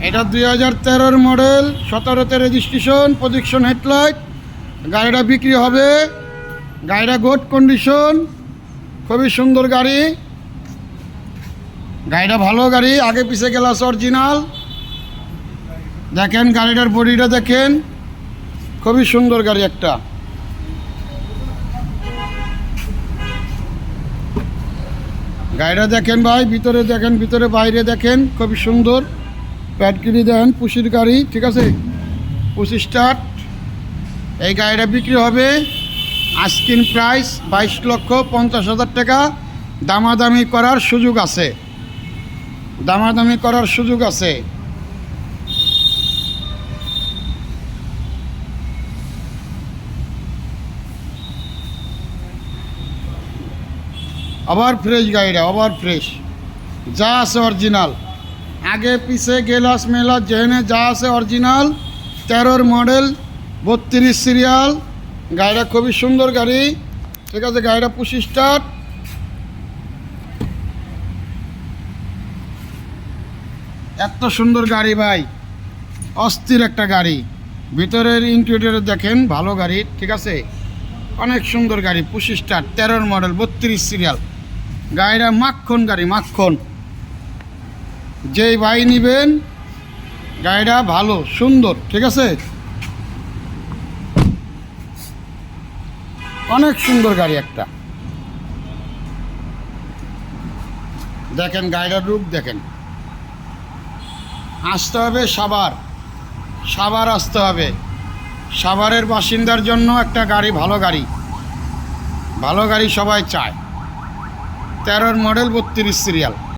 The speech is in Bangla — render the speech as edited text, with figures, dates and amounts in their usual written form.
এটা 2013-র মডেল, 17-তে রেজিস্ট্রেশন, প্রজেকশন হেডলাইট। গাড়িটা বিক্রি হবে। গাড়িটা গুড কন্ডিশন, খুবই সুন্দর গাড়ি। গাড়িটা ভালো গাড়ি, আগে পিছে গ্লাস অরিজিনাল। দেখেন গাড়িটার বডিটা দেখেন, খুবই সুন্দর গাড়ি একটা। গাড়িটা দেখেন ভাই, ভিতরে দেখেন, ভিতরে বাইরে দেখেন, খুবই সুন্দর। প্যাডগিরি দেন, পুশির গাড়ি, ঠিক আছে, পুশি স্টার্ট। এই গাড়িটা বিক্রি হবে আস্কিং প্রাইস 22,50,000 টাকা। দামাদামি করার সুযোগ আছে, দামাদামি করার সুযোগ আছে। আবার ফ্রেশ গাড়িটা, আবার ফ্রেশ, যা আছে অরিজিনাল। আগে পিছে গেলাস মেলাস যেখানে যা আছে অরিজিনাল। 13-র model, 32 serial. গাড়িটা খুবই সুন্দর গাড়ি, ঠিক আছে। গাড়িটা পুশি স্টার্ট। এত সুন্দর গাড়ি ভাই, অস্থির একটা গাড়ি। ভিতরের ইন্টেরিয়র দেখেন, ভালো গাড়ি, ঠিক আছে, অনেক সুন্দর গাড়ি। পুশি স্টার্ট, 13-র মডেল, 32 সিরিয়াল। গাড়িটা মাখন গাড়ি, মাখন। যেই ভাই নেবেন, গাড়িটা ভালো সুন্দর, ঠিক আছে, অনেক সুন্দর গাড়ি একটা। দেখেন গাড়িটার রূপ দেখেন। আসতে হবে সাভার, সাভার আসতে হবে। সাভারের বাসিন্দার জন্য একটা গাড়ি, ভালো গাড়ি, ভালো গাড়ি সবাই চায়। 13-র মডেল, 32 সিরিয়াল।